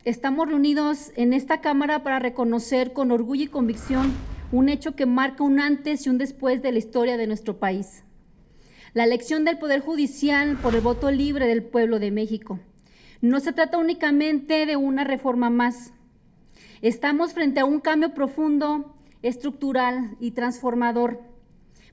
estamos reunidos en esta Cámara para reconocer con orgullo y convicción un hecho que marca un antes y un después de la historia de nuestro país. La elección del Poder Judicial por el voto libre del pueblo de México. No se trata únicamente de una reforma más. Estamos frente a un cambio profundo, estructural y transformador.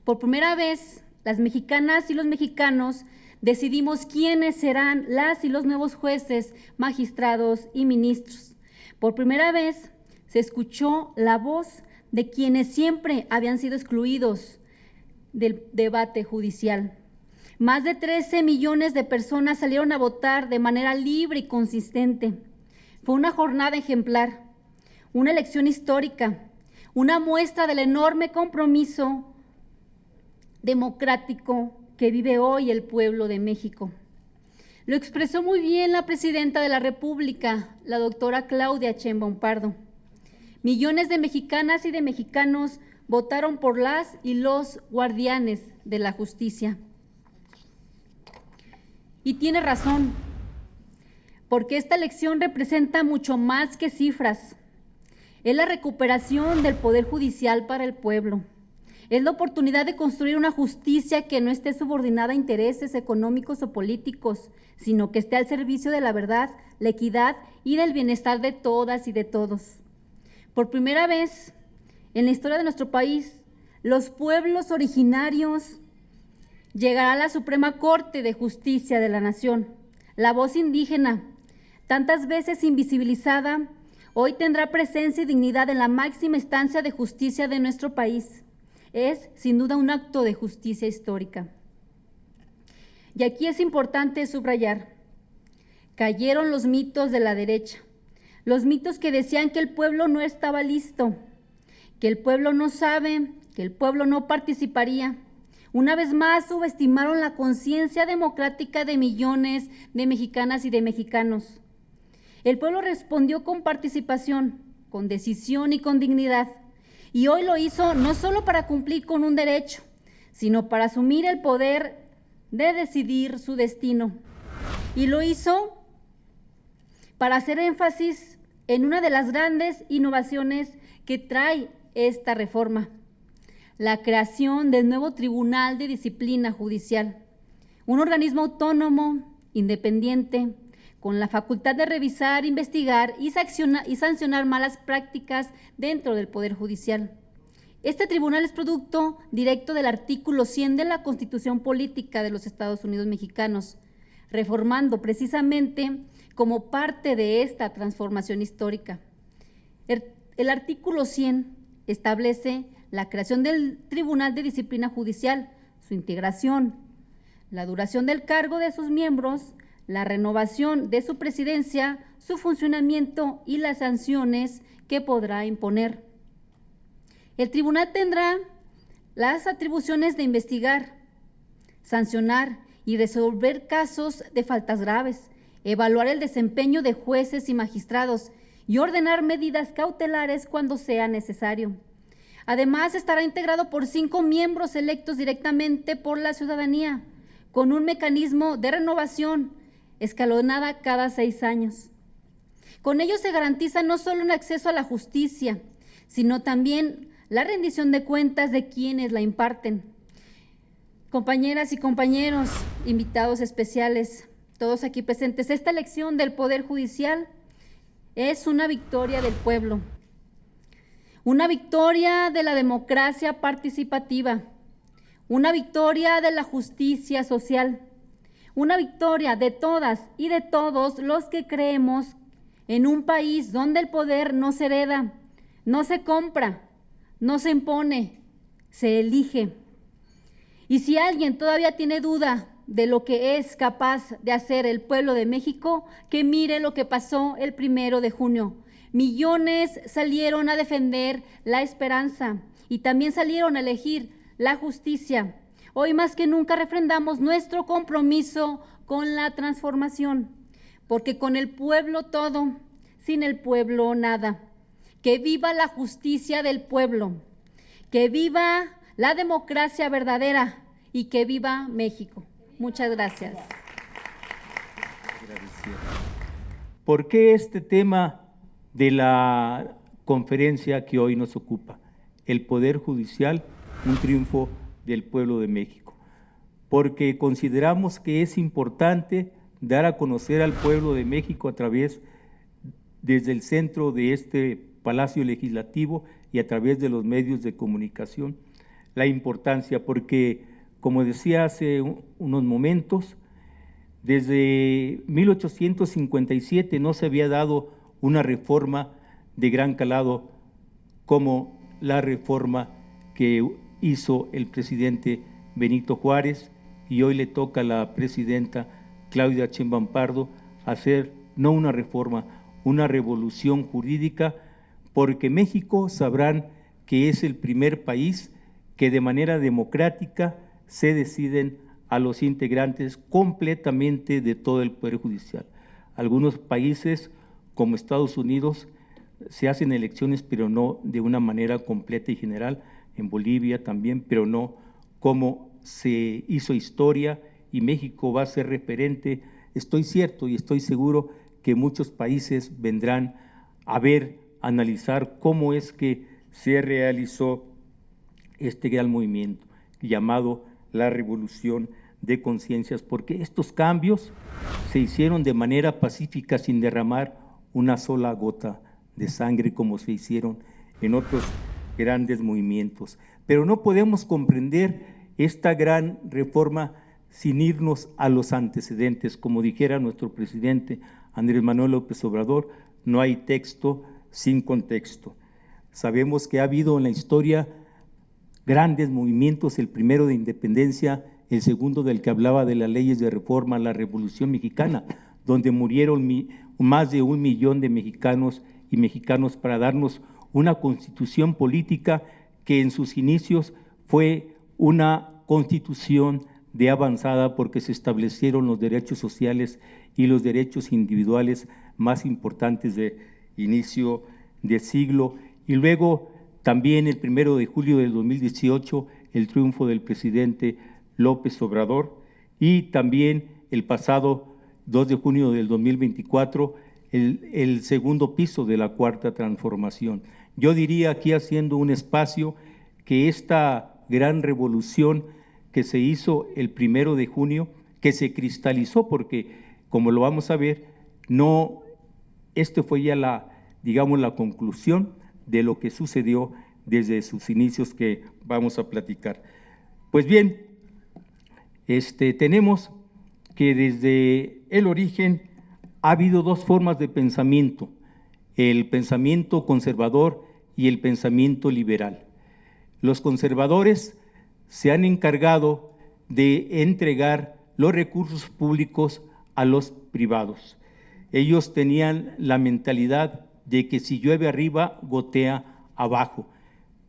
Por primera vez, las mexicanas y los mexicanos decidimos quiénes serán las y los nuevos jueces, magistrados y ministros. Por primera vez se escuchó la voz de quienes siempre habían sido excluidos del debate judicial. Más de 13 millones de personas salieron a votar de manera libre y consistente. Fue una jornada ejemplar, una elección histórica, una muestra del enorme compromiso democrático que vive hoy el pueblo de México. Lo expresó muy bien la presidenta de la República, la doctora Claudia Sheinbaum Pardo. Millones de mexicanas y de mexicanos votaron por las y los guardianes de la justicia. Y tiene razón, porque esta elección representa mucho más que cifras. Es la recuperación del poder judicial para el pueblo. Es la oportunidad de construir una justicia que no esté subordinada a intereses económicos o políticos, sino que esté al servicio de la verdad, la equidad y del bienestar de todas y de todos. Por primera vez en la historia de nuestro país, los pueblos originarios llegará a la Suprema Corte de Justicia de la Nación. La voz indígena, tantas veces invisibilizada, hoy tendrá presencia y dignidad en la máxima instancia de justicia de nuestro país. Es, sin duda, un acto de justicia histórica. Y aquí es importante subrayar, cayeron los mitos de la derecha, los mitos que decían que el pueblo no estaba listo, que el pueblo no sabe, que el pueblo no participaría. Una vez más subestimaron la conciencia democrática de millones de mexicanas y de mexicanos. El pueblo respondió con participación, con decisión y con dignidad. Y hoy lo hizo no solo para cumplir con un derecho, sino para asumir el poder de decidir su destino. Y lo hizo para hacer énfasis en una de las grandes innovaciones que trae esta reforma: la creación del nuevo Tribunal de Disciplina Judicial, un organismo autónomo, independiente, con la facultad de revisar, investigar y sancionar malas prácticas dentro del Poder Judicial. Este tribunal es producto directo del artículo 100 de la Constitución Política de los Estados Unidos Mexicanos, reformando precisamente como parte de esta transformación histórica. El artículo 100 establece la creación del Tribunal de Disciplina Judicial, su integración, la duración del cargo de sus miembros, la renovación de su presidencia, su funcionamiento y las sanciones que podrá imponer. El tribunal tendrá las atribuciones de investigar, sancionar y resolver casos de faltas graves, evaluar el desempeño de jueces y magistrados y ordenar medidas cautelares cuando sea necesario. Además, estará integrado por 5 miembros electos directamente por la ciudadanía, con un mecanismo de renovación escalonada cada 6 años. Con ello se garantiza no solo un acceso a la justicia, sino también la rendición de cuentas de quienes la imparten. Compañeras y compañeros, invitados especiales, todos aquí presentes, esta elección del Poder Judicial es una victoria del pueblo, una victoria de la democracia participativa, una victoria de la justicia social, una victoria de todas y de todos los que creemos en un país donde el poder no se hereda, no se compra, no se impone, se elige. Y si alguien todavía tiene duda de lo que es capaz de hacer el pueblo de México, que mire lo que pasó el 1 de junio. Millones salieron a defender la esperanza y también salieron a elegir la justicia. Hoy más que nunca refrendamos nuestro compromiso con la transformación, porque con el pueblo todo, sin el pueblo nada. Que viva la justicia del pueblo, que viva la democracia verdadera y que viva México. Muchas gracias. ¿Por qué este tema de la conferencia que hoy nos ocupa? El Poder Judicial, un triunfo del pueblo de México. Porque consideramos que es importante dar a conocer al pueblo de México a través, desde el centro de este Palacio Legislativo y a través de los medios de comunicación, la importancia, porque, como decía hace unos momentos, desde 1857 no se había dado una reforma de gran calado como la reforma que hizo el presidente Benito Juárez, y hoy le toca a la presidenta Claudia Sheinbaum Pardo hacer no una reforma, una revolución jurídica, porque México sabrán que es el primer país que de manera democrática se deciden a los integrantes completamente de todo el Poder Judicial. Algunos países, como Estados Unidos, se hacen elecciones, pero no de una manera completa y general, en Bolivia también, pero no como se hizo historia, y México va a ser referente. Estoy cierto y estoy seguro que muchos países vendrán a ver, a analizar cómo es que se realizó este gran movimiento llamado la Revolución de Conciencias, porque estos cambios se hicieron de manera pacífica, sin derramar una sola gota de sangre como se hicieron en otros grandes movimientos. Pero no podemos comprender esta gran reforma sin irnos a los antecedentes. Como dijera nuestro presidente Andrés Manuel López Obrador, no hay texto sin contexto. Sabemos que ha habido en la historia grandes movimientos, el primero de independencia, el segundo del que hablaba de las leyes de reforma, la Revolución Mexicana, donde murieron más de 1 millón de mexicanos y mexicanas para darnos una constitución política que en sus inicios fue una constitución de avanzada, porque se establecieron los derechos sociales y los derechos individuales más importantes de inicio de siglo. Y luego también el 1 de julio del 2018, el triunfo del presidente López Obrador, y también el pasado 2 de junio del 2024, el segundo piso de la Cuarta Transformación. Yo diría aquí, haciendo un espacio, que esta gran revolución que se hizo el 1 de junio, que se cristalizó, porque como lo vamos a ver, no, esto fue ya la conclusión de lo que sucedió desde sus inicios, que vamos a platicar. Pues bien, tenemos que desde el origen ha habido dos formas de pensamiento: el pensamiento conservador y el pensamiento liberal. Los conservadores se han encargado de entregar los recursos públicos a los privados. Ellos tenían la mentalidad de que si llueve arriba, gotea abajo,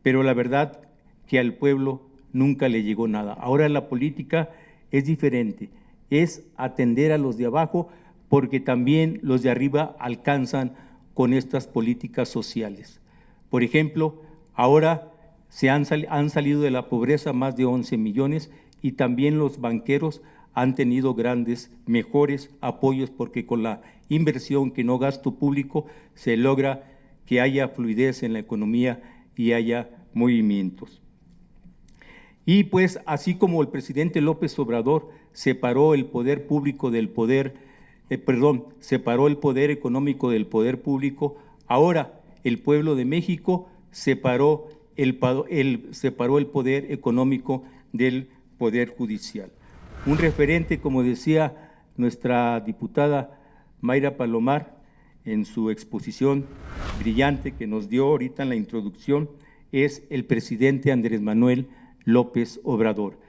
pero la verdad que al pueblo nunca le llegó nada. Ahora la política es diferente, es atender a los de abajo, porque también los de arriba alcanzan con estas políticas sociales. Por ejemplo, ahora han salido de la pobreza más de 11 millones, y también los banqueros han tenido mejores apoyos, porque con la inversión, que no gasto público, se logra que haya fluidez en la economía y haya movimientos. Y pues así como el presidente López Obrador separó el poder público del separó el poder económico del poder público, ahora el pueblo de México separó el poder económico del poder judicial. Un referente, como decía nuestra diputada Mayra Palomar en su exposición brillante que nos dio ahorita en la introducción, es el presidente Andrés Manuel López Obrador,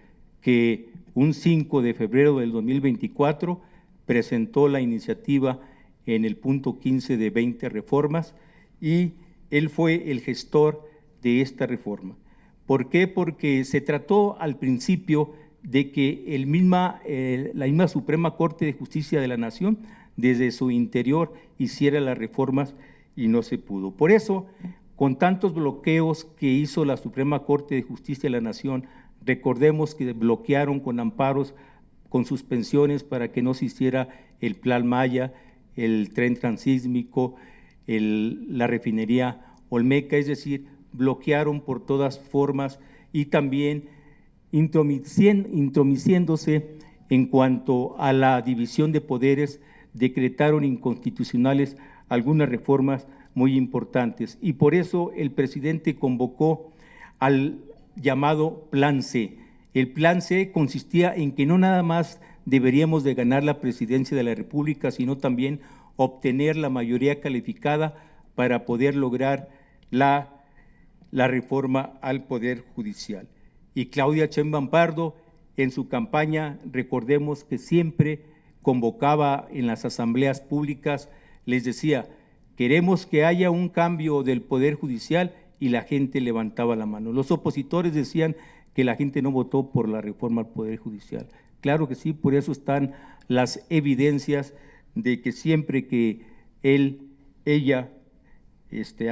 que un 5 de febrero del 2024 presentó la iniciativa en el punto 15 de 20 reformas, y él fue el gestor de esta reforma. ¿Por qué? Porque se trató al principio de que la misma Suprema Corte de Justicia de la Nación, desde su interior, hiciera las reformas, y no se pudo. Por eso, con tantos bloqueos que hizo la Suprema Corte de Justicia de la Nación, recordemos que bloquearon con amparos, con suspensiones, para que no se hiciera el Plan Maya, el tren transísmico, la refinería Olmeca, es decir, bloquearon por todas formas y también intromitiéndose en cuanto a la división de poderes, decretaron inconstitucionales algunas reformas muy importantes. Y por eso el presidente convocó al llamado Plan C. El Plan C consistía en que no nada más deberíamos de ganar la presidencia de la República, sino también obtener la mayoría calificada para poder lograr la reforma al Poder Judicial. Y Claudia Sheinbaum Pardo, en su campaña, recordemos que siempre convocaba en las asambleas públicas, les decía, queremos que haya un cambio del Poder Judicial, y la gente levantaba la mano. Los opositores decían que la gente no votó por la reforma al Poder Judicial. Claro que sí, por eso están las evidencias de que siempre que ella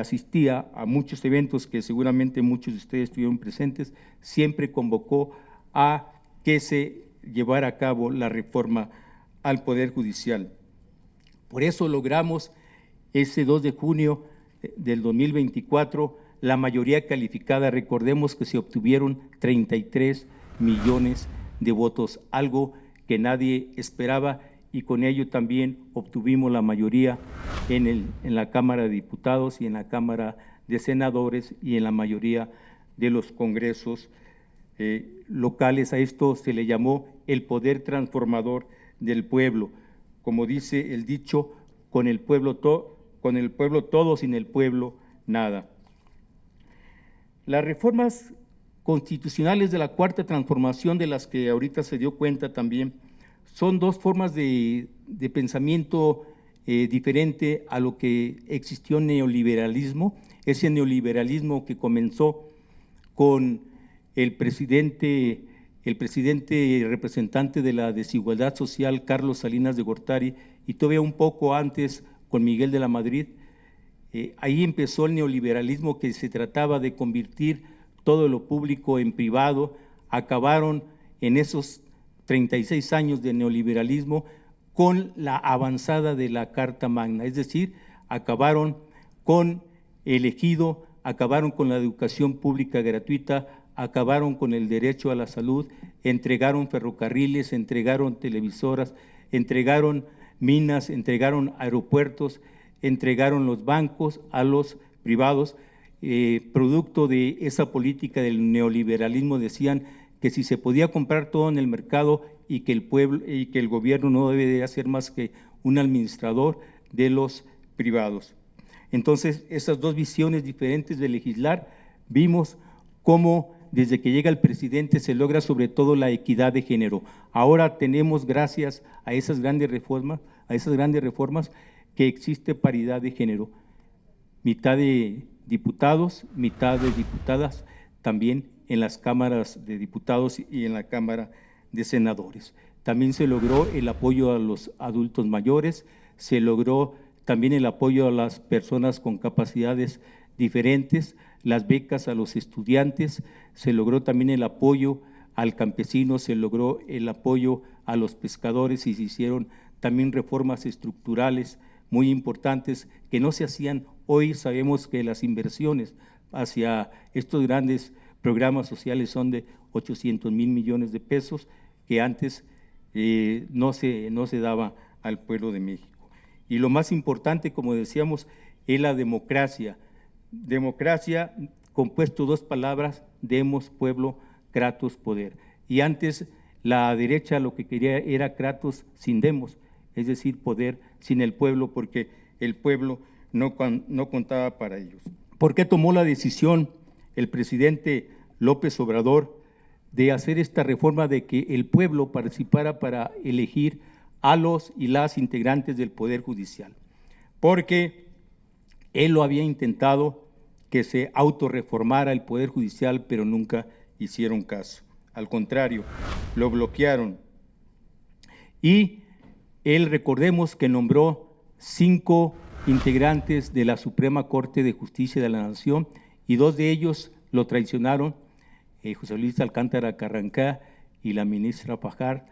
asistía a muchos eventos que seguramente muchos de ustedes estuvieron presentes, siempre convocó a que se llevara a cabo la reforma al Poder Judicial. Por eso logramos ese 2 de junio del 2024 la mayoría calificada. Recordemos que se obtuvieron 33 millones de votos, algo que nadie esperaba, y con ello también obtuvimos la mayoría en la Cámara de Diputados y en la Cámara de Senadores y en la mayoría de los congresos locales. A esto se le llamó el poder transformador del pueblo. Como dice el dicho, con el pueblo todo, sin el pueblo nada. Las reformas constitucionales de la Cuarta Transformación, de las que ahorita se dio cuenta también, son dos formas de pensamiento diferente a lo que existió neoliberalismo, ese neoliberalismo que comenzó con el presidente representante de la desigualdad social, Carlos Salinas de Gortari, y todavía un poco antes con Miguel de la Madrid. Ahí empezó el neoliberalismo, que se trataba de convertir todo lo público en privado. Acabaron en esos 36 años de neoliberalismo con la avanzada de la Carta Magna, es decir, acabaron con el ejido, acabaron con la educación pública gratuita, acabaron con el derecho a la salud, entregaron ferrocarriles, entregaron televisoras, entregaron minas, entregaron aeropuertos, entregaron los bancos a los privados. Producto de esa política del neoliberalismo, decían que si se podía comprar todo en el mercado y que el pueblo y que el gobierno no debe de ser más que un administrador de los privados. Entonces, esas dos visiones diferentes de legislar, vimos cómo desde que llega el presidente se logra sobre todo la equidad de género. Ahora tenemos, gracias a esas grandes reformas, que existe paridad de género, mitad de diputados, mitad de diputadas, también en las cámaras de diputados y en la Cámara de Senadores. También se logró el apoyo a los adultos mayores, se logró también el apoyo a las personas con capacidades diferentes, las becas a los estudiantes, se logró también el apoyo al campesino, se logró el apoyo a los pescadores y se hicieron también reformas estructurales muy importantes que no se hacían. Hoy sabemos que las inversiones hacia estos grandes programas sociales son de 800,000 millones de pesos, que antes no se daba al pueblo de México. Y lo más importante, como decíamos, es la democracia. Democracia, compuesto dos palabras, demos, pueblo, kratos, poder. Y antes la derecha lo que quería era kratos sin demos, es decir, poder sin el pueblo, porque el pueblo no contaba para ellos. ¿Por qué tomó la decisión el presidente López Obrador de hacer esta reforma de que el pueblo participara para elegir a los y las integrantes del Poder Judicial? Porque él lo había intentado, que se autorreformara el Poder Judicial, pero nunca hicieron caso. Al contrario, lo bloquearon. Y él, recordemos que nombró 5 integrantes de la Suprema Corte de Justicia de la Nación y 2 de ellos lo traicionaron, José Luis Alcántara Carrancá y la ministra Fajar.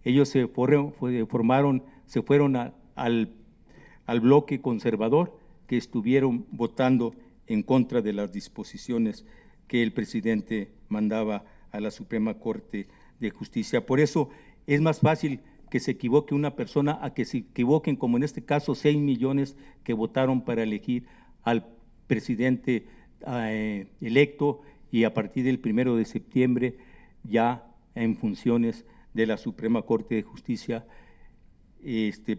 Ellos se fueron al bloque conservador que estuvieron votando en contra de las disposiciones que el presidente mandaba a la Suprema Corte de Justicia. Por eso es más fácil que se equivoque una persona a que se equivoquen, como en este caso, 6 millones que votaron para elegir al presidente electo y a partir del 1 de septiembre ya en funciones de la Suprema Corte de Justicia,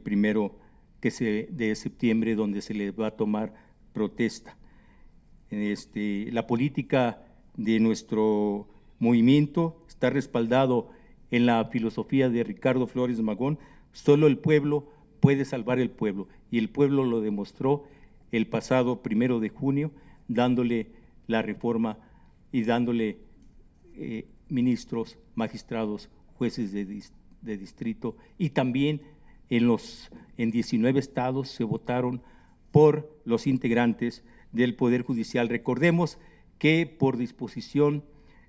primero de septiembre, donde se les va a tomar protesta. La política de nuestro movimiento está respaldado en la filosofía de Ricardo Flores Magón: solo el pueblo puede salvar el pueblo, y el pueblo lo demostró el pasado 1 de junio, dándole la reforma y dándole ministros, magistrados, jueces de distrito, y también en 19 estados se votaron por los integrantes del Poder Judicial. Recordemos que por disposición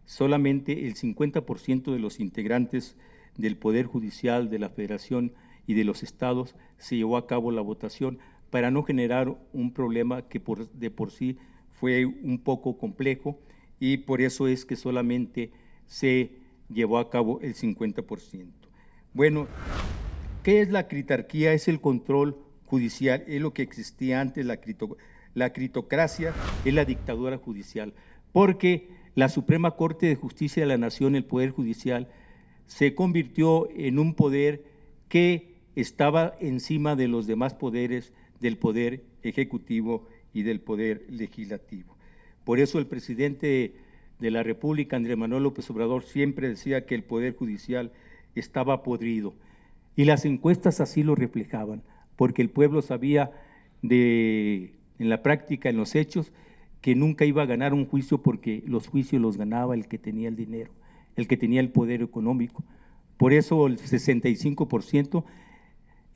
solamente el 50% de los integrantes del Poder Judicial de la Federación y de los estados se llevó a cabo la votación para no generar un problema que de por sí fue un poco complejo, y por eso es que solamente se llevó a cabo el 50%. Bueno, ¿qué es la critarquía? Es el control judicial, es lo que existía antes. La critocracia es la dictadura judicial, porque la Suprema Corte de Justicia de la Nación, el Poder Judicial, se convirtió en un poder que estaba encima de los demás poderes, del Poder Ejecutivo y del Poder Legislativo. Por eso el presidente de la República, Andrés Manuel López Obrador, siempre decía que el Poder Judicial estaba podrido, y las encuestas así lo reflejaban, porque el pueblo sabía en la práctica, en los hechos, que nunca iba a ganar un juicio, porque los juicios los ganaba el que tenía el dinero, el que tenía el poder económico. Por eso el 65%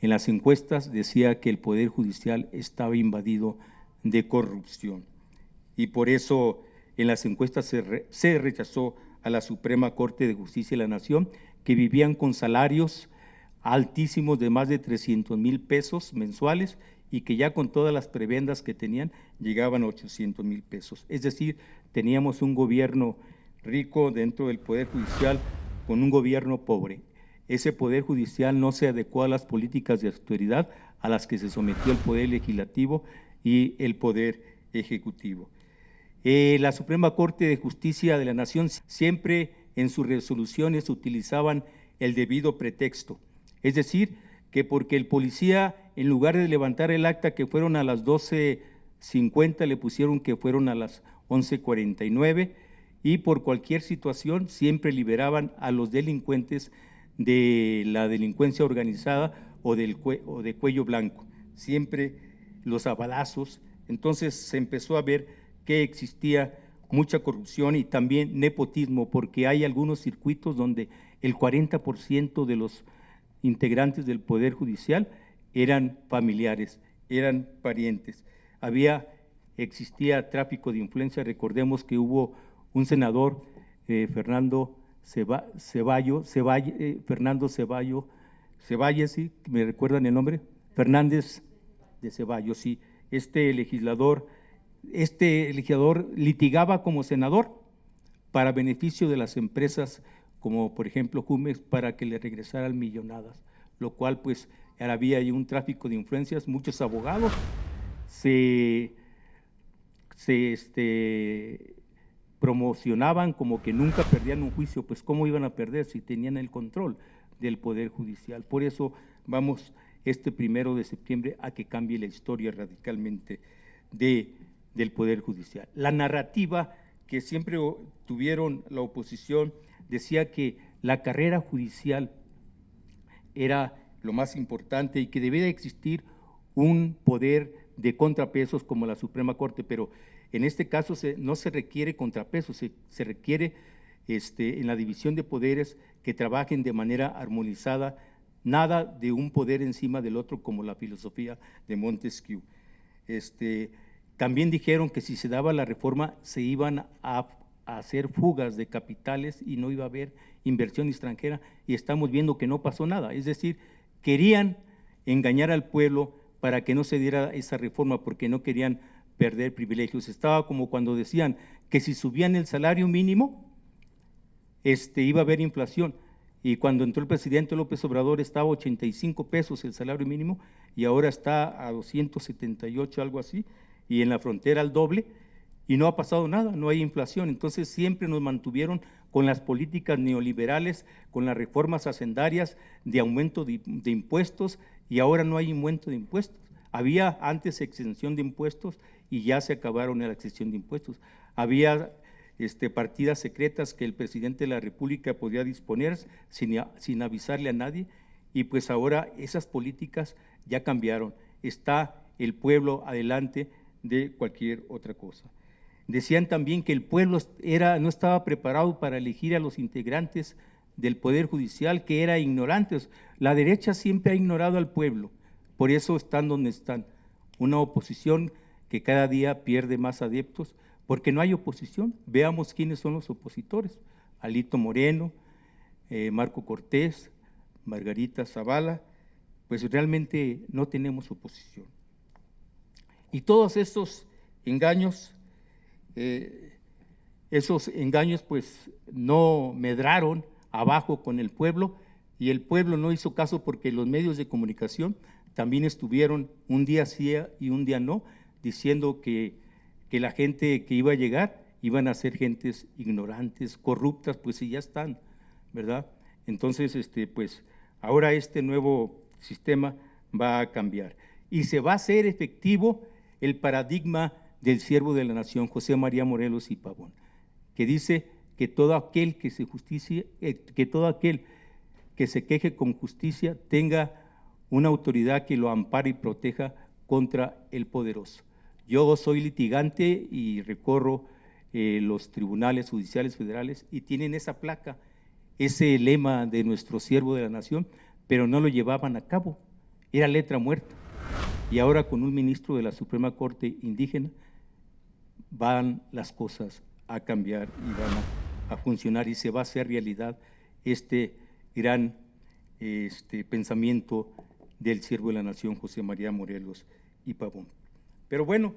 en las encuestas decía que el Poder Judicial estaba invadido de corrupción, y por eso en las encuestas se rechazó a la Suprema Corte de Justicia de la Nación, que vivían con salarios altísimos de más de 300,000 pesos mensuales, y que ya con todas las prebendas que tenían llegaban a 800,000 pesos. Es decir, teníamos un gobierno rico dentro del Poder Judicial con un gobierno pobre. Ese Poder Judicial no se adecuó a las políticas de austeridad a las que se sometió el Poder Legislativo y el Poder Ejecutivo. La Suprema Corte de Justicia de la Nación siempre en sus resoluciones utilizaban el debido pretexto, es decir, que porque el policía, en lugar de levantar el acta que fueron a las 12:50, le pusieron que fueron a las 11:49, y por cualquier situación siempre liberaban a los delincuentes de la delincuencia organizada o de cuello blanco, siempre los a balazos. Entonces se empezó a ver que existía mucha corrupción y también nepotismo, porque hay algunos circuitos donde el 40% de los integrantes del Poder Judicial eran familiares, eran parientes. Existía tráfico de influencia. Recordemos que hubo un senador, Fernando Ceballos, ¿sí? ¿Me recuerdan el nombre? Fernández de Ceballos, sí. Este legislador litigaba como senador para beneficio de las empresas, como por ejemplo Jumex, para que le regresaran millonadas, lo cual pues había ahí un tráfico de influencias. Muchos abogados se promocionaban como que nunca perdían un juicio. Pues cómo iban a perder si tenían el control del Poder Judicial. Por eso vamos 1 de septiembre a que cambie la historia radicalmente del Poder Judicial. La narrativa que siempre tuvieron la oposición decía que la carrera judicial era lo más importante y que debía existir un poder de contrapesos como la Suprema Corte, pero en este caso no se requiere contrapesos, se requiere en la división de poderes que trabajen de manera armonizada, nada de un poder encima del otro como la filosofía de Montesquieu. También dijeron que si se daba la reforma se iban a hacer fugas de capitales y no iba a haber inversión extranjera, y estamos viendo que no pasó nada. Es decir, querían engañar al pueblo para que no se diera esa reforma, porque no querían perder privilegios. Estaba como cuando decían que si subían el salario mínimo, iba a haber inflación. Y cuando entró el presidente López Obrador estaba a 85 pesos el salario mínimo y ahora está a 278, algo así, y en la frontera al doble, y no ha pasado nada, no hay inflación. Entonces siempre nos mantuvieron con las políticas neoliberales, con las reformas hacendarias de aumento de impuestos, y ahora no hay aumento de impuestos. Había antes exención de impuestos y ya se acabaron la exención de impuestos. Había partidas secretas que el presidente de la República podía disponer sin avisarle a nadie, y pues ahora esas políticas ya cambiaron. Está el pueblo adelante de cualquier otra cosa. Decían también que el pueblo no estaba preparado para elegir a los integrantes del Poder Judicial, que era ignorantes. La derecha siempre ha ignorado al pueblo, por eso están donde están. Una oposición que cada día pierde más adeptos, porque no hay oposición. Veamos quiénes son los opositores: Alito Moreno, Marco Cortés, Margarita Zavala. Pues realmente no tenemos oposición. Y todos esos engaños pues no medraron abajo con el pueblo, y el pueblo no hizo caso, porque los medios de comunicación también estuvieron un día sí y un día no, diciendo que la gente que iba a llegar iban a ser gentes ignorantes, corruptas, pues sí, ya están, ¿verdad? Entonces, pues ahora este nuevo sistema va a cambiar y se va a hacer efectivo el paradigma del siervo de la nación, José María Morelos y Pavón, que dice que todo aquel que se queje con justicia tenga una autoridad que lo ampare y proteja contra el poderoso. Yo soy litigante y recorro los tribunales judiciales federales, y tienen esa placa, ese lema de nuestro siervo de la nación, pero no lo llevaban a cabo, era letra muerta. Y ahora con un ministro de la Suprema Corte indígena van las cosas a cambiar y van a funcionar, y se va a hacer realidad este gran pensamiento del siervo de la nación, José María Morelos y Pavón. Pero bueno,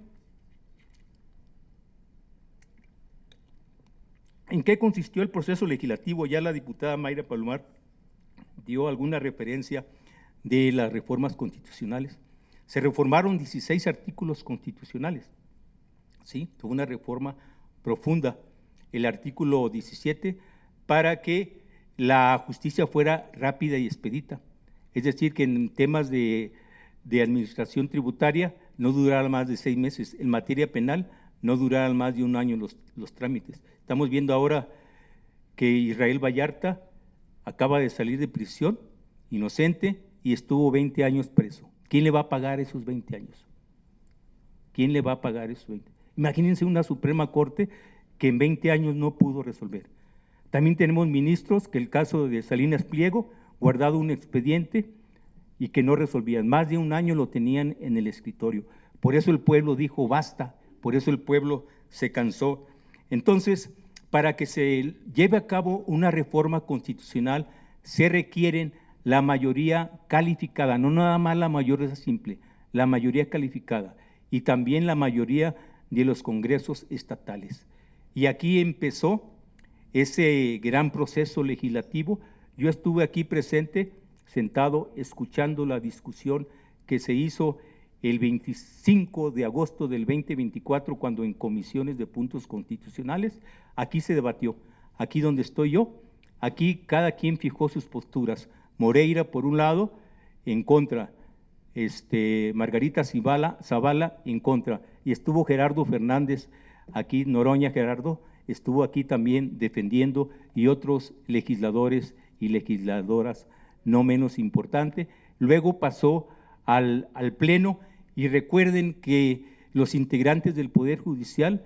¿en qué consistió el proceso legislativo? Ya la diputada Mayra Palomar dio alguna referencia de las reformas constitucionales. Se reformaron 16 artículos constitucionales, ¿sí? Fue una reforma profunda. El artículo 17, para que la justicia fuera rápida y expedita, es decir, que en temas de administración tributaria no durara más de 6 meses, en materia penal no duraran más de un año los trámites. Estamos viendo ahora que Israel Vallarta acaba de salir de prisión, inocente, y estuvo 20 años preso. ¿Quién le va a pagar esos 20 años? ¿Quién le va a pagar esos 20? Imagínense una Suprema Corte que en 20 años no pudo resolver. También tenemos ministros, que el caso de Salinas Pliego, guardado un expediente y que no resolvían. Más de un año lo tenían en el escritorio. Por eso el pueblo dijo basta, por eso el pueblo se cansó. Entonces, para que se lleve a cabo una reforma constitucional, se requieren la mayoría calificada, no nada más la mayoría simple, la mayoría calificada, y también la mayoría de los congresos estatales. Y aquí empezó ese gran proceso legislativo. Yo estuve aquí presente, sentado, escuchando la discusión que se hizo el 25 de agosto del 2024, cuando en comisiones de puntos constitucionales, aquí se debatió, aquí donde estoy yo, aquí cada quien fijó sus posturas. Moreira, por un lado, en contra, Margarita Zavala, en contra, y estuvo Gerardo Fernández, aquí, Noroña Gerardo, estuvo aquí también defendiendo, y otros legisladores y legisladoras no menos importantes. Luego pasó al Pleno, y recuerden que los integrantes del Poder Judicial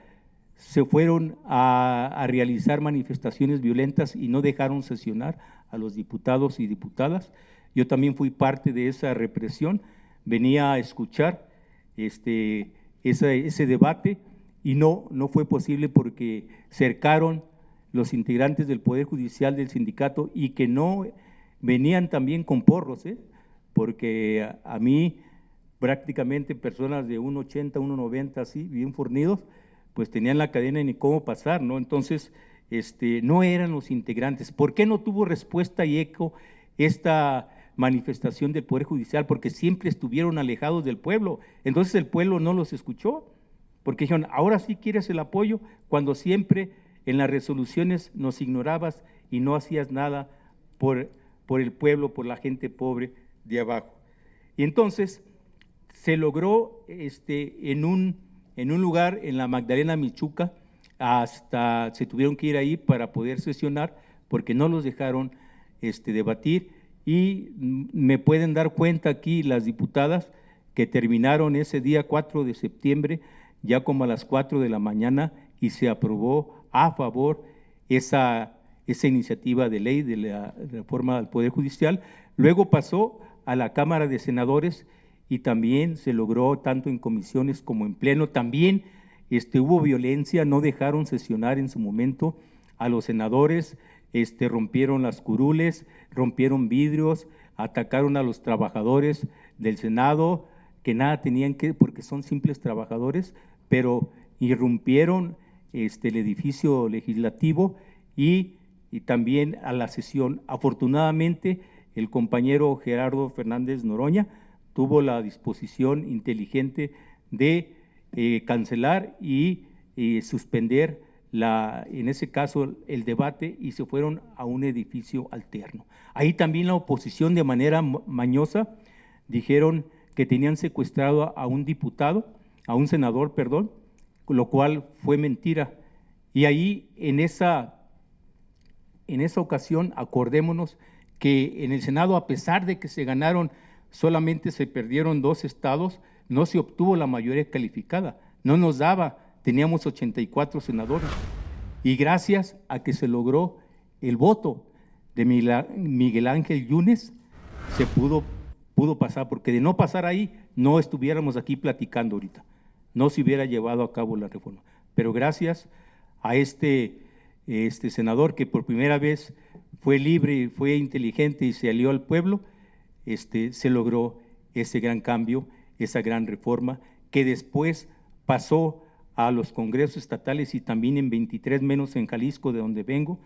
se fueron a realizar manifestaciones violentas y no dejaron sesionar a los diputados y diputadas. Yo también fui parte de esa represión, venía a escuchar ese debate, y no fue posible porque cercaron los integrantes del Poder Judicial del sindicato, y que no venían también con porros, porque a mí prácticamente personas de 1,80, 1,90, así, bien fornidos, pues tenían la cadena y ni cómo pasar, ¿no? Entonces, no eran los integrantes. ¿Por qué no tuvo respuesta y eco esta manifestación del Poder Judicial? Porque siempre estuvieron alejados del pueblo. Entonces el pueblo no los escuchó, porque dijeron, ahora sí quieres el apoyo, cuando siempre en las resoluciones nos ignorabas y no hacías nada por el pueblo, por la gente pobre de abajo. Y entonces se logró en un lugar en la Magdalena Michuca, hasta se tuvieron que ir ahí para poder sesionar, porque no los dejaron debatir, y me pueden dar cuenta aquí las diputadas que terminaron ese día 4 de septiembre, ya como a las 4 de la mañana, y se aprobó a favor esa iniciativa de ley de la reforma al Poder Judicial. Luego pasó a la Cámara de Senadores y también se logró tanto en comisiones como en pleno. También hubo violencia, no dejaron sesionar en su momento a los senadores, rompieron las curules, rompieron vidrios, atacaron a los trabajadores del Senado, que nada tenían que, porque son simples trabajadores, pero irrumpieron el edificio legislativo y también a la sesión. Afortunadamente, el compañero Gerardo Fernández Noroña tuvo la disposición inteligente de cancelar y suspender en ese caso el debate, y se fueron a un edificio alterno. Ahí también la oposición, de manera mañosa, dijeron que tenían secuestrado a un diputado, a un senador, perdón, lo cual fue mentira. Y ahí en esa ocasión, acordémonos que en el Senado, a pesar de que se ganaron, solamente se perdieron 2 estados, no se obtuvo la mayoría calificada, no nos daba, teníamos 84 senadores, y gracias a que se logró el voto de Miguel Ángel Yunes, se pudo pasar, porque de no pasar ahí, no estuviéramos aquí platicando ahorita, no se hubiera llevado a cabo la reforma. Pero gracias a este senador, que por primera vez fue libre, fue inteligente y se alió al pueblo, se logró ese gran cambio, esa gran reforma, que después pasó a los congresos estatales y también en 23 menos en Jalisco, de donde vengo.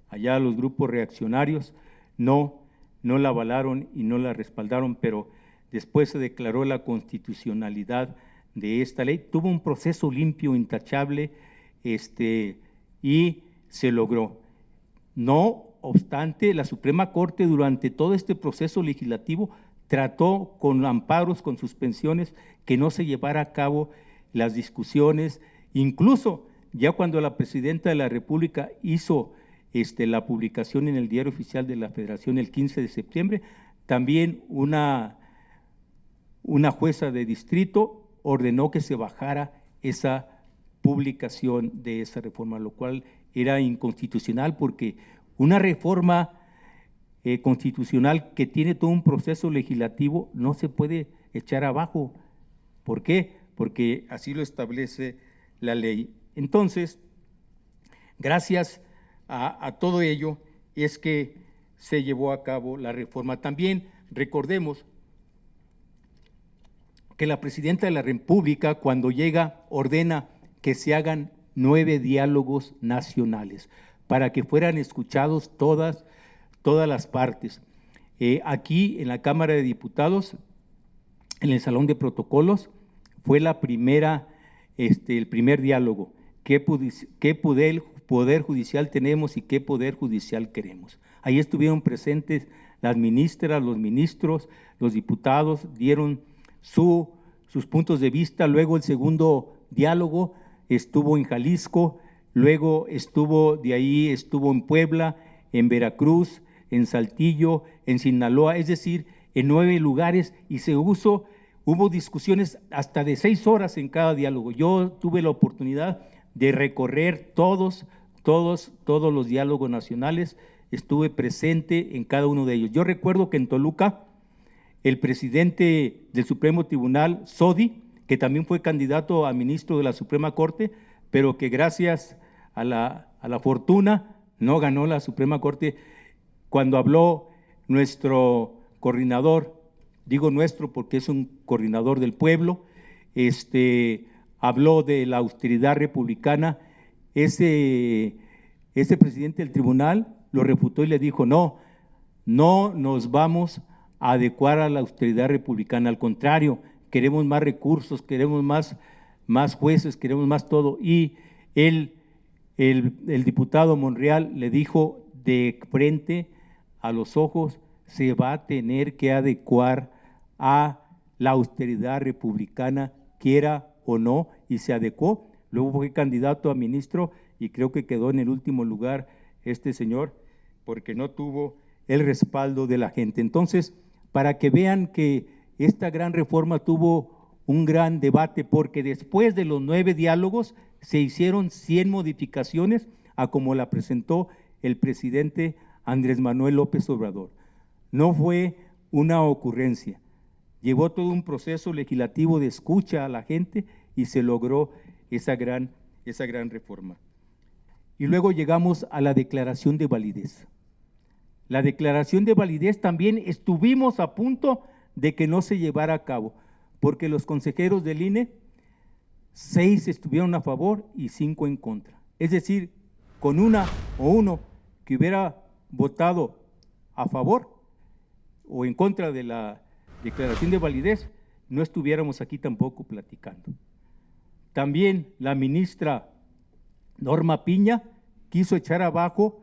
Allá los grupos reaccionarios no la avalaron y no la respaldaron, pero después se declaró la constitucionalidad de esta ley. Tuvo un proceso limpio, intachable, y se logró. No obstante, la Suprema Corte durante todo este proceso legislativo trató con amparos, con suspensiones, que no se llevara a cabo las discusiones. Incluso ya cuando la Presidenta de la República hizo la publicación en el Diario Oficial de la Federación el 15 de septiembre, también una jueza de distrito ordenó que se bajara esa publicación de esa reforma, lo cual era inconstitucional, porque una reforma constitucional que tiene todo un proceso legislativo no se puede echar abajo. ¿Por qué? Porque así lo establece la ley. Entonces, gracias a todo ello es que se llevó a cabo la reforma. También recordemos que la Presidenta de la República, cuando llega, ordena que se hagan 9 diálogos nacionales para que fueran escuchados todas las partes. Aquí en la Cámara de Diputados, en el Salón de Protocolos, fue el primer diálogo. ¿Qué poder judicial tenemos y qué poder judicial queremos? Ahí estuvieron presentes las ministras, los ministros, los diputados, dieron sus puntos de vista. Luego el segundo diálogo estuvo en Jalisco, luego estuvo en Puebla, en Veracruz, en Saltillo, en Sinaloa, es decir, en 9 lugares, y hubo discusiones hasta de 6 horas en cada diálogo. Yo tuve la oportunidad de recorrer todos los diálogos nacionales, estuve presente en cada uno de ellos. Yo recuerdo que en Toluca, el presidente del Supremo Tribunal, Sodi, que también fue candidato a ministro de la Suprema Corte, pero que gracias a la fortuna no ganó la Suprema Corte. Cuando habló nuestro coordinador digo nuestro porque es un coordinador del pueblo, habló de la austeridad republicana. Ese presidente del tribunal lo refutó y le dijo, no nos vamos a adecuar a la austeridad republicana, al contrario, queremos más recursos, queremos más jueces, queremos más todo. Y el diputado Monreal le dijo de frente a los ojos, se va a tener que adecuar a la austeridad republicana, quiera o no, y se adecuó. Luego fue candidato a ministro y creo que quedó en el último lugar este señor porque no tuvo el respaldo de la gente. Entonces, para que vean que esta gran reforma tuvo un gran debate, porque después de los 9 diálogos se hicieron 100 modificaciones a como la presentó el presidente Andrés Manuel López Obrador. No fue una ocurrencia, llevó todo un proceso legislativo de escucha a la gente y se logró esa gran reforma. Y luego llegamos a la declaración de validez. La declaración de validez también estuvimos a punto de que no se llevara a cabo, porque los consejeros del INE, 6 estuvieron a favor y 5 en contra. Es decir, con una o uno que hubiera votado a favor o en contra de la declaración de validez, no estuviéramos aquí tampoco platicando. También la ministra Norma Piña quiso echar abajo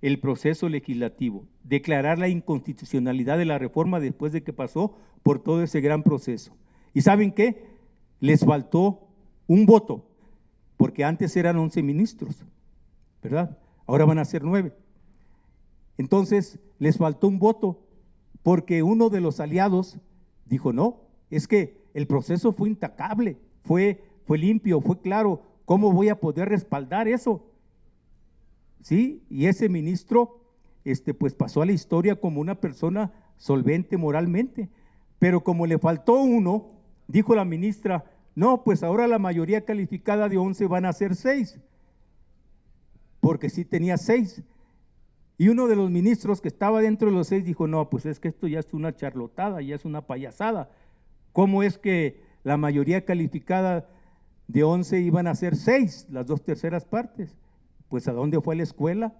el proceso legislativo, declarar la inconstitucionalidad de la reforma después de que pasó por todo ese gran proceso. ¿Y saben qué? Les faltó un voto, porque antes eran 11 ministros, ¿verdad? Ahora van a ser 9. Entonces, les faltó un voto, porque uno de los aliados dijo, no, es que el proceso fue intachable, fue limpio, fue claro, ¿cómo voy a poder respaldar eso? Sí, y ese ministro pues pasó a la historia como una persona solvente moralmente, pero como le faltó uno, dijo la ministra, no, pues ahora la mayoría calificada de 11 van a ser 6, porque sí tenía 6. Y uno de los ministros que estaba dentro de los 6 dijo, no, pues es que esto ya es una charlotada, ya es una payasada. ¿Cómo es que la mayoría calificada de 11 iban a ser 6, las 2/3 partes? Pues ¿a dónde fue la escuela?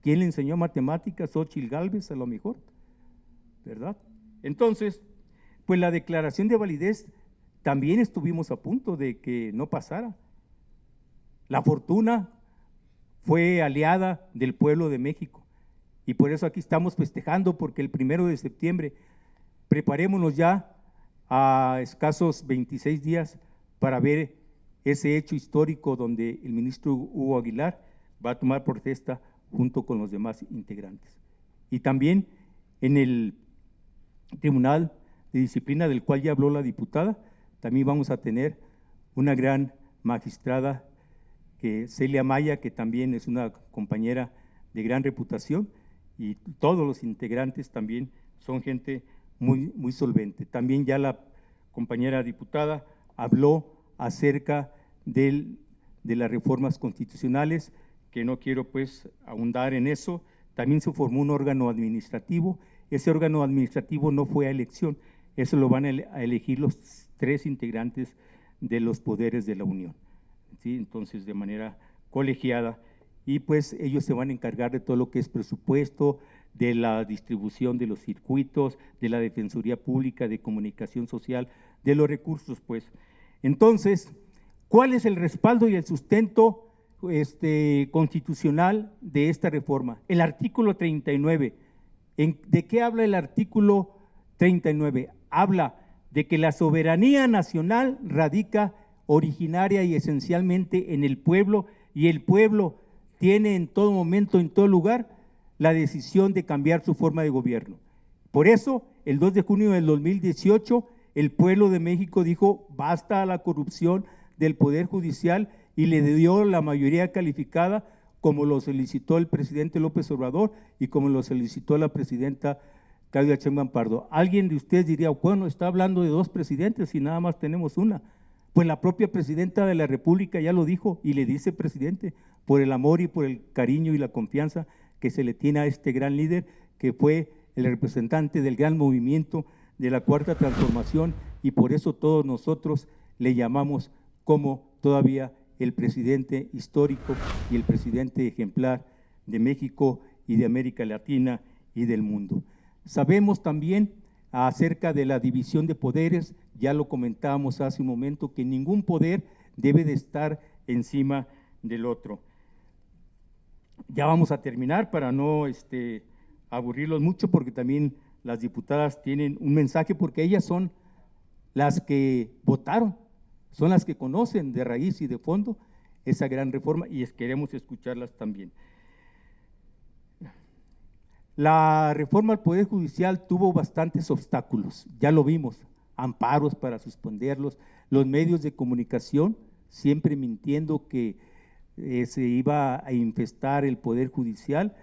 ¿Quién le enseñó matemáticas? Xóchitl Gálvez, a lo mejor, ¿verdad? Entonces, pues la declaración de validez también estuvimos a punto de que no pasara. La Fortuna fue aliada del pueblo de México y por eso aquí estamos festejando, porque el 1 de septiembre preparémonos ya a escasos 26 días para ver ese hecho histórico donde el ministro Hugo Aguilar va a tomar protesta junto con los demás integrantes. Y también en el Tribunal de Disciplina, del cual ya habló la diputada, también vamos a tener una gran magistrada, Celia Maya, que también es una compañera de gran reputación, y todos los integrantes también son gente muy solvente. También ya la compañera diputada habló acerca de las reformas constitucionales, que no quiero pues ahondar en eso. También se formó un órgano administrativo. Ese órgano administrativo no fue a elección, eso lo van a elegir los 3 integrantes de los poderes de la Unión, ¿sí? Entonces, de manera colegiada, y pues ellos se van a encargar de todo lo que es presupuesto, de la distribución de los circuitos, de la Defensoría Pública, de comunicación social, de los recursos, pues. Entonces, ¿cuál es el respaldo y el sustento constitucional de esta reforma? El artículo 39. ¿De qué habla el artículo 39? Habla de que la soberanía nacional radica originaria y esencialmente en el pueblo, y el pueblo tiene en todo momento, en todo lugar, la decisión de cambiar su forma de gobierno. Por eso, el 2 de junio del 2018, el pueblo de México dijo basta a la corrupción del Poder Judicial y le dio la mayoría calificada, como lo solicitó el presidente López Obrador y como lo solicitó la presidenta Claudia Sheinbaum Pardo. Alguien de ustedes diría, bueno, está hablando de 2 presidentes y nada más tenemos una. Pues la propia presidenta de la República ya lo dijo, y le dice presidente, por el amor y por el cariño y la confianza que se le tiene a este gran líder, que fue el representante del gran movimiento de la Cuarta Transformación y por eso todos nosotros le llamamos como todavía el presidente histórico y el presidente ejemplar de México y de América Latina y del mundo. Sabemos también acerca de la división de poderes, ya lo comentábamos hace un momento, que ningún poder debe de estar encima del otro. Ya vamos a terminar para no aburrirlos mucho, porque también las diputadas tienen un mensaje, porque ellas son las que votaron, son las que conocen de raíz y de fondo esa gran reforma y queremos escucharlas también. La reforma al Poder Judicial tuvo bastantes obstáculos, ya lo vimos, amparos para suspenderlos, los medios de comunicación siempre mintiendo que se iba a infestar el Poder Judicial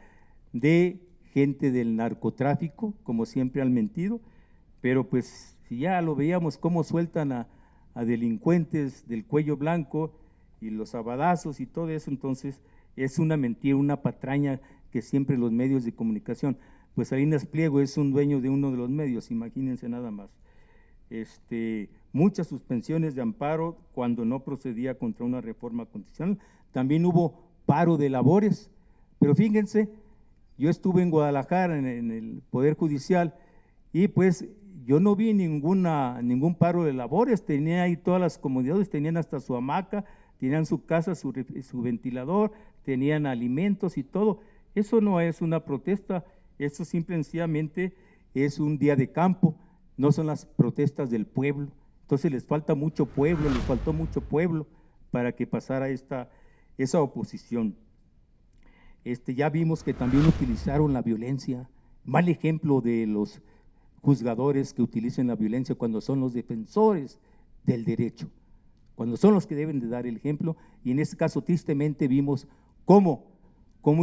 de gente del narcotráfico, como siempre han mentido, pero pues si ya lo veíamos cómo sueltan a delincuentes del cuello blanco y los sabadazos y todo eso, entonces es una mentira, una patraña que siempre los medios de comunicación, pues Salinas Pliego es un dueño de uno de los medios, imagínense nada más. Muchas suspensiones de amparo cuando no procedía contra una reforma constitucional, también hubo paro de labores, pero fíjense, yo estuve en Guadalajara en el Poder Judicial y pues yo no vi ningún paro de labores, tenían ahí todas las comodidades, tenían hasta su hamaca, tenían su casa, su ventilador, tenían alimentos y todo. Eso no es una protesta, eso simple y sencillamente es un día de campo, no son las protestas del pueblo. Entonces les faltó mucho pueblo para que pasara esa oposición. Ya vimos que también utilizaron la violencia, mal ejemplo de los juzgadores que utilicen la violencia cuando son los defensores del derecho, cuando son los que deben de dar el ejemplo, y en este caso tristemente vimos cómo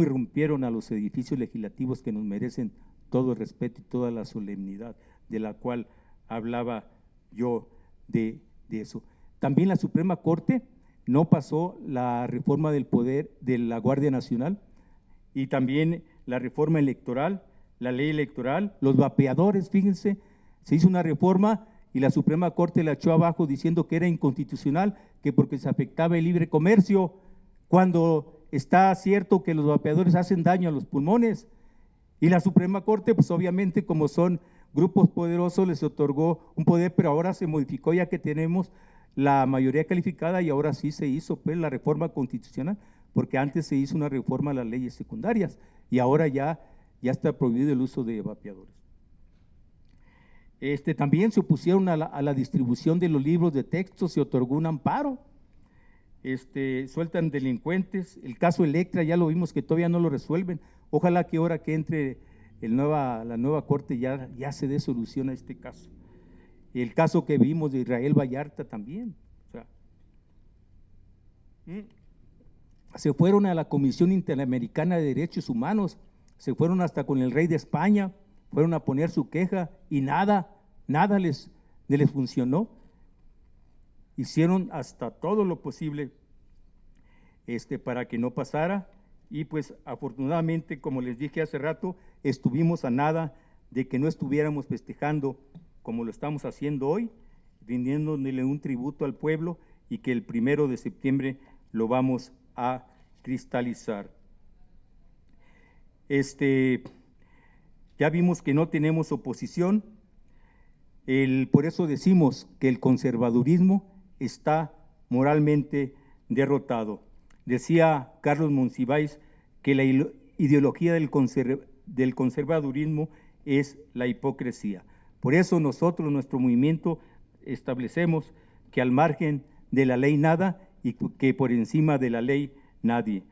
irrumpieron a los edificios legislativos que nos merecen todo el respeto y toda la solemnidad de la cual hablaba yo de eso. También la Suprema Corte no pasó la reforma del poder de la Guardia Nacional y también la reforma electoral, la ley electoral, los vapeadores, fíjense, se hizo una reforma y la Suprema Corte la echó abajo diciendo que era inconstitucional, que porque se afectaba el libre comercio, cuando está cierto que los vapeadores hacen daño a los pulmones. Y la Suprema Corte, pues obviamente como son grupos poderosos, les otorgó un poder, pero ahora se modificó ya que tenemos la mayoría calificada y ahora sí se hizo pues la reforma constitucional, porque antes se hizo una reforma a las leyes secundarias y ahora ya está prohibido el uso de vapeadores. También se opusieron a la distribución de los libros de texto, se otorgó un amparo, sueltan delincuentes, el caso Electra ya lo vimos que todavía no lo resuelven, ojalá que ahora que entre la nueva corte ya se dé solución a este caso. El caso que vimos de Israel Vallarta también, o sea, se fueron a la Comisión Interamericana de Derechos Humanos, se fueron hasta con el rey de España, fueron a poner su queja y nada les funcionó. Hicieron hasta todo lo posible para que no pasara y pues afortunadamente, como les dije hace rato, estuvimos a nada de que no estuviéramos festejando como lo estamos haciendo hoy, rindiéndole un tributo al pueblo y que el 1 de septiembre lo vamos a cristalizar. Ya vimos que no tenemos oposición, por eso decimos que el conservadurismo está moralmente derrotado. Decía Carlos Monsiváis que la ideología del conservadurismo es la hipocresía. Por eso nosotros, nuestro movimiento, establecemos que al margen de la ley nada y que por encima de la ley nadie.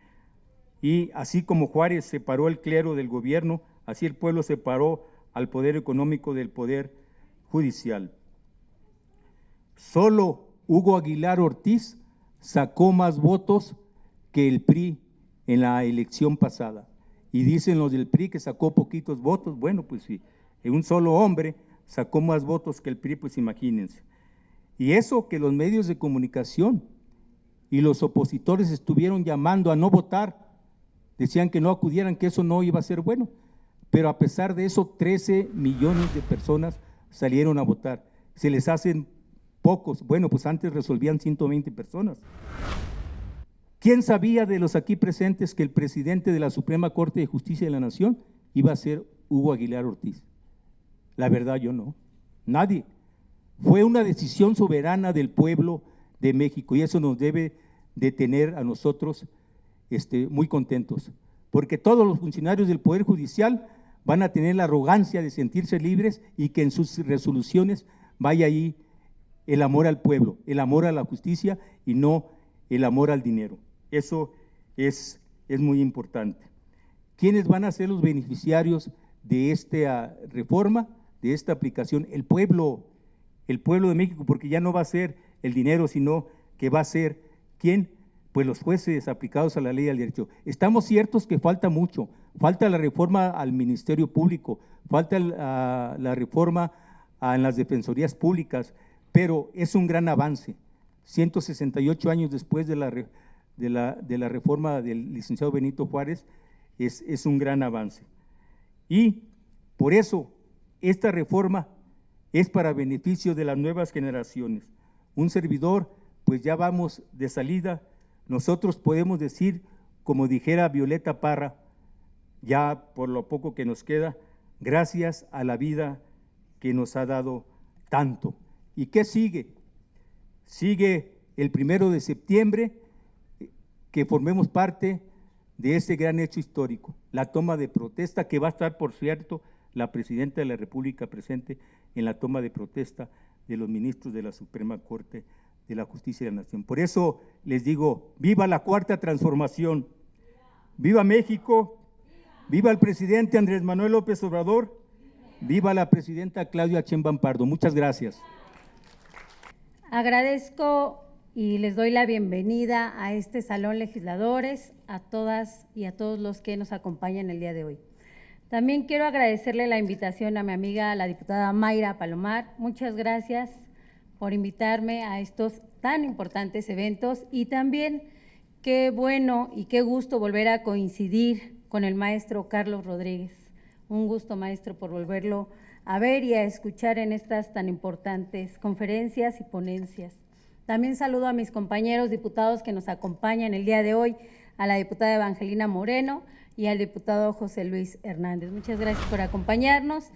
Y así como Juárez separó el clero del gobierno, así el pueblo separó al poder económico del poder judicial. Solo Hugo Aguilar Ortiz sacó más votos que el PRI en la elección pasada. Y dicen los del PRI que sacó poquitos votos. Bueno, pues sí, un solo hombre sacó más votos que el PRI, pues imagínense. Y eso que los medios de comunicación y los opositores estuvieron llamando a no votar, decían que no acudieran, que eso no iba a ser bueno. Pero a pesar de eso, 13 millones de personas salieron a votar. Se les hacen pocos. Bueno, pues antes resolvían 120 personas. ¿Quién sabía de los aquí presentes que el presidente de la Suprema Corte de Justicia de la Nación iba a ser Hugo Aguilar Ortiz? La verdad, yo no. Nadie. Fue una decisión soberana del pueblo de México y eso nos debe de tener a nosotros muy contentos, porque todos los funcionarios del Poder Judicial van a tener la arrogancia de sentirse libres y que en sus resoluciones vaya ahí el amor al pueblo, el amor a la justicia y no el amor al dinero. Eso es muy importante. ¿Quiénes van a ser los beneficiarios de esta reforma, de esta aplicación? El pueblo de México, porque ya no va a ser el dinero, sino que va a ser, ¿quién? Pues los jueces aplicados a la ley y al derecho. Estamos ciertos que falta mucho, falta la reforma al Ministerio Público, falta la reforma en las defensorías públicas, pero es un gran avance. 168 años después de la reforma del licenciado Benito Juárez, es un gran avance. Y por eso esta reforma es para beneficio de las nuevas generaciones. Un servidor, pues ya vamos de salida. Nosotros podemos decir, como dijera Violeta Parra, ya por lo poco que nos queda, gracias a la vida que nos ha dado tanto. ¿Y qué sigue? Sigue el 1 de septiembre, que formemos parte de ese gran hecho histórico, la toma de protesta, que va a estar, por cierto, la Presidenta de la República presente en la toma de protesta de los ministros de la Suprema Corte de la Justicia de la Nación. Por eso les digo, viva la Cuarta Transformación, viva México, viva el presidente Andrés Manuel López Obrador, viva la presidenta Claudia Sheinbaum Pardo. Muchas gracias. Agradezco y les doy la bienvenida a este Salón Legisladores, a todas y a todos los que nos acompañan el día de hoy. También quiero agradecerle la invitación a mi amiga, la diputada Mayra Palomar. Muchas gracias por invitarme a estos tan importantes eventos y también qué bueno y qué gusto volver a coincidir con el maestro Carlos Rodríguez. Un gusto, maestro, por volverlo a ver y a escuchar en estas tan importantes conferencias y ponencias. También saludo a mis compañeros diputados que nos acompañan el día de hoy, a la diputada Evangelina Moreno y al diputado José Luis Hernández. Muchas gracias por acompañarnos.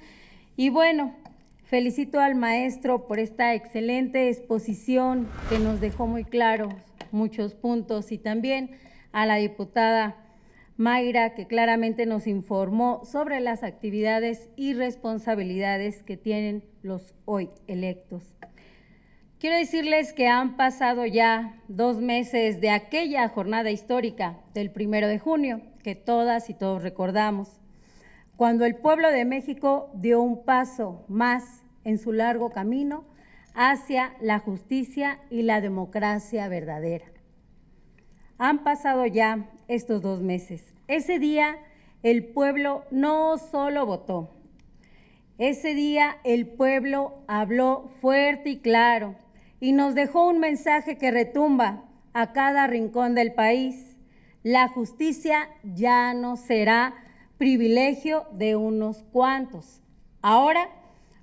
Y bueno, felicito al maestro por esta excelente exposición que nos dejó muy claros muchos puntos y también a la diputada Mayra, que claramente nos informó sobre las actividades y responsabilidades que tienen los hoy electos. Quiero decirles que han pasado ya 2 meses de aquella jornada histórica del 1 de junio, que todas y todos recordamos, cuando el pueblo de México dio un paso más en su largo camino hacia la justicia y la democracia verdadera. Han pasado ya estos 2 meses. Ese día el pueblo no solo votó, ese día el pueblo habló fuerte y claro y nos dejó un mensaje que retumba a cada rincón del país. La justicia ya no será privilegio de unos cuantos. Ahora,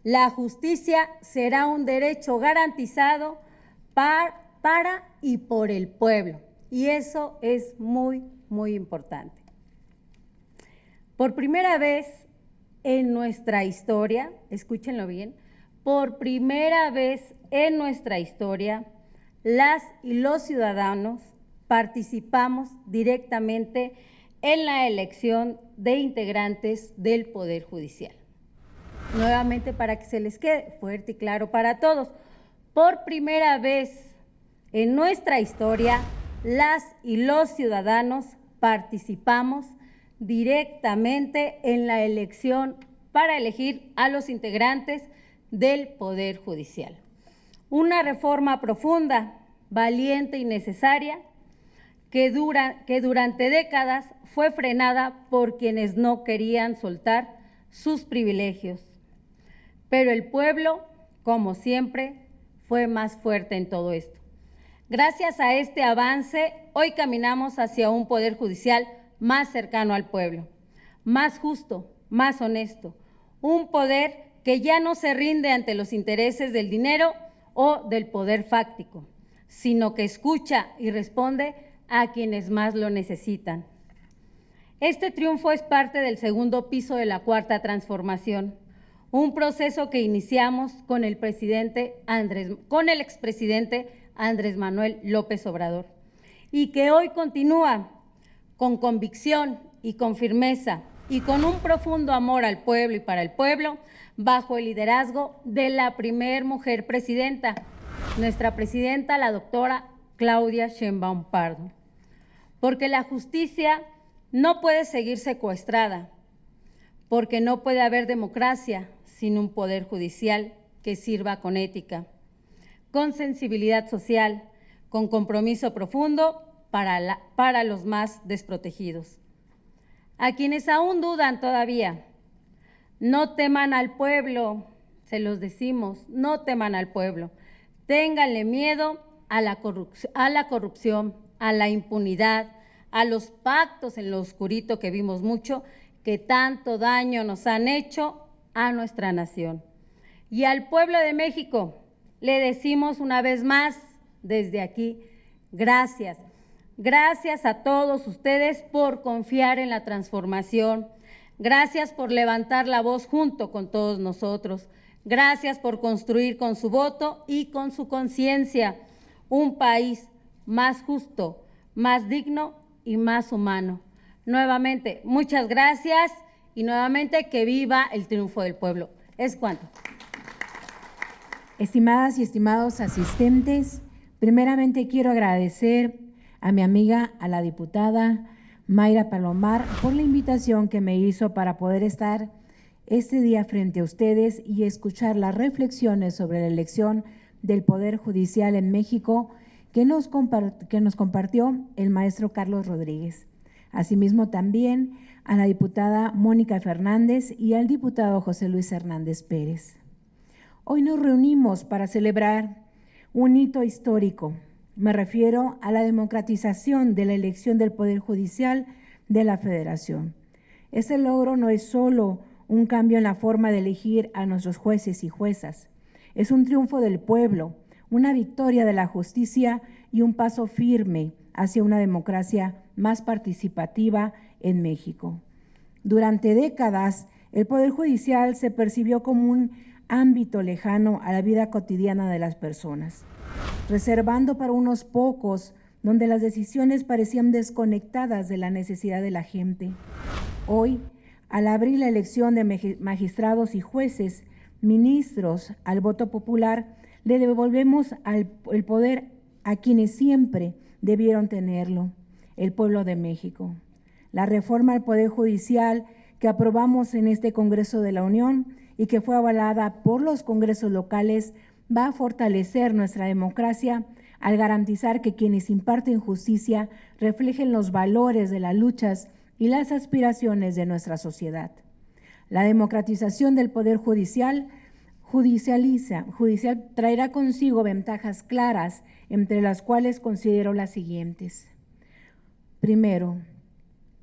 la justicia será un derecho garantizado para y por el pueblo. Y eso es muy, muy importante. Por primera vez en nuestra historia, escúchenlo bien, por primera vez en nuestra historia, las y los ciudadanos participamos directamente en la elección de integrantes del Poder Judicial. Nuevamente, para que se les quede fuerte y claro para todos, por primera vez en nuestra historia, las y los ciudadanos participamos directamente en la elección para elegir a los integrantes del Poder Judicial. Una reforma profunda, valiente y necesaria que durante décadas fue frenada por quienes no querían soltar sus privilegios. Pero el pueblo, como siempre, fue más fuerte en todo esto. Gracias a este avance, hoy caminamos hacia un Poder Judicial más cercano al pueblo, más justo, más honesto, un poder que ya no se rinde ante los intereses del dinero o del poder fáctico, sino que escucha y responde a quienes más lo necesitan. Este triunfo es parte del segundo piso de la Cuarta Transformación, un proceso que iniciamos con el expresidente Andrés Manuel López Obrador y que hoy continúa con convicción y con firmeza y con un profundo amor al pueblo y para el pueblo, bajo el liderazgo de la primer mujer presidenta, nuestra presidenta, la doctora Claudia Sheinbaum Pardo. Porque la justicia no puede seguir secuestrada, porque no puede haber democracia sin un poder judicial que sirva con ética, con sensibilidad social, con compromiso profundo para los más desprotegidos. A quienes aún dudan todavía, no teman al pueblo, se los decimos, no teman al pueblo. Ténganle miedo a la corrupción, a la impunidad, a los pactos en lo oscurito que vimos mucho, que tanto daño nos han hecho a nuestra nación. Y al pueblo de México le decimos una vez más desde aquí, gracias. Gracias a todos ustedes por confiar en la transformación. Gracias por levantar la voz junto con todos nosotros. Gracias por construir con su voto y con su conciencia un país más justo, más digno y más humano. Nuevamente, muchas gracias y nuevamente que viva el triunfo del pueblo. Es cuanto. Estimadas y estimados asistentes, primeramente quiero agradecer a mi amiga, a la diputada Mayra Palomar, por la invitación que me hizo para poder estar este día frente a ustedes y escuchar las reflexiones sobre la elección del Poder Judicial en México que nos compartió el maestro Carlos Rodríguez. Asimismo, también a la diputada Mónica Fernández y al diputado José Luis Hernández Pérez. Hoy nos reunimos para celebrar un hito histórico. Me refiero a la democratización de la elección del Poder Judicial de la Federación. Este logro no es solo un cambio en la forma de elegir a nuestros jueces y juezas, es un triunfo del pueblo, una victoria de la justicia y un paso firme hacia una democracia más participativa en México. Durante décadas, el Poder Judicial se percibió como un ámbito lejano a la vida cotidiana de las personas, reservando para unos pocos, donde las decisiones parecían desconectadas de la necesidad de la gente. Hoy, al abrir la elección de magistrados y jueces, ministros al voto popular, le devolvemos el poder a quienes siempre debieron tenerlo, el pueblo de México. La reforma al Poder Judicial que aprobamos en este Congreso de la Unión y que fue avalada por los congresos locales va a fortalecer nuestra democracia al garantizar que quienes imparten justicia reflejen los valores de las luchas y las aspiraciones de nuestra sociedad. La democratización del Poder Judicial traerá consigo ventajas claras, entre las cuales considero las siguientes. Primero,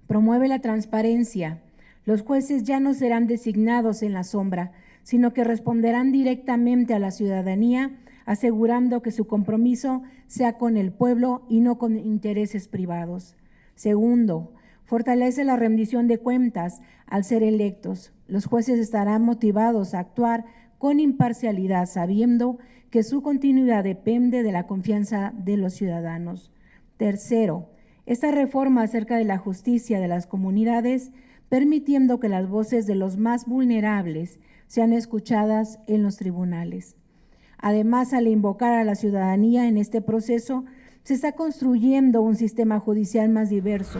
promueve la transparencia. Los jueces ya no serán designados en la sombra, sino que responderán directamente a la ciudadanía, asegurando que su compromiso sea con el pueblo y no con intereses privados. Segundo, fortalece la rendición de cuentas al ser electos. Los jueces estarán motivados a actuar con imparcialidad, sabiendo que su continuidad depende de la confianza de los ciudadanos. Tercero, esta reforma acerca de la justicia de las comunidades, permitiendo que las voces de los más vulnerables sean escuchadas en los tribunales. Además, al invocar a la ciudadanía en este proceso, se está construyendo un sistema judicial más diverso,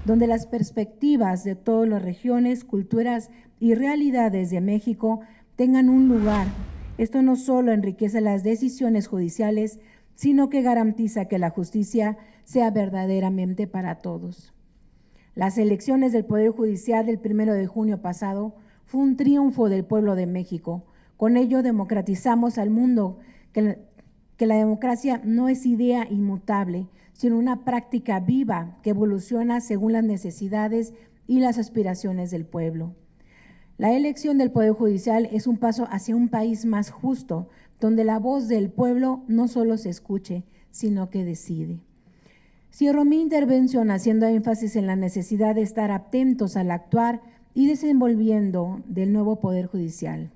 donde las perspectivas de todas las regiones, culturas y realidades de México tengan un lugar. Esto no solo enriquece las decisiones judiciales, sino que garantiza que la justicia sea verdaderamente para todos. Las elecciones del Poder Judicial del 1 de junio pasado fue un triunfo del pueblo de México. Con ello democratizamos al mundo que la democracia no es idea inmutable, sino una práctica viva que evoluciona según las necesidades y las aspiraciones del pueblo. La elección del Poder Judicial es un paso hacia un país más justo, donde la voz del pueblo no solo se escuche, sino que decide. Cierro mi intervención haciendo énfasis en la necesidad de estar atentos al actuar y desenvolvimiento del nuevo Poder Judicial,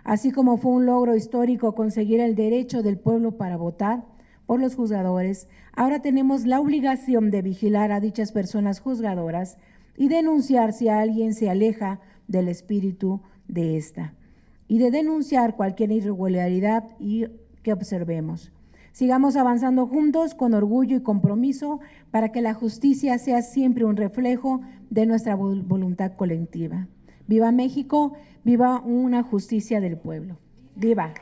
Así como fue un logro histórico conseguir el derecho del pueblo para votar por los juzgadores, ahora tenemos la obligación de vigilar a dichas personas juzgadoras y denunciar si alguien se aleja del espíritu de esta, y de denunciar cualquier irregularidad que observemos. Sigamos avanzando juntos con orgullo y compromiso para que la justicia sea siempre un reflejo de nuestra voluntad colectiva. ¡Viva México! ¡Viva una justicia del pueblo! ¡Viva!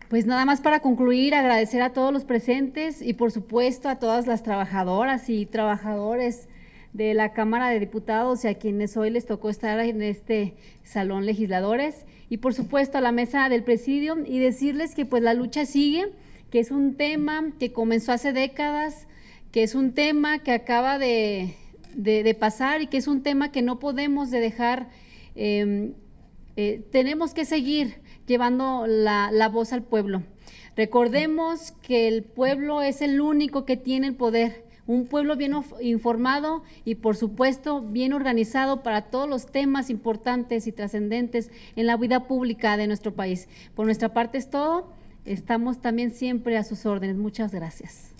Pues nada más para concluir, agradecer a todos los presentes y por supuesto a todas las trabajadoras y trabajadores de la Cámara de Diputados y a quienes hoy les tocó estar en este Salón Legisladores, y por supuesto a la mesa del Presidium, y decirles que pues la lucha sigue, que es un tema que comenzó hace décadas, que es un tema que acaba de pasar y que es un tema que no podemos de dejar. Tenemos que seguir llevando la voz al pueblo. Recordemos que el pueblo es el único que tiene el poder, un pueblo bien informado y por supuesto bien organizado para todos los temas importantes y trascendentes en la vida pública de nuestro país. Por nuestra parte es todo, estamos también siempre a sus órdenes. Muchas gracias.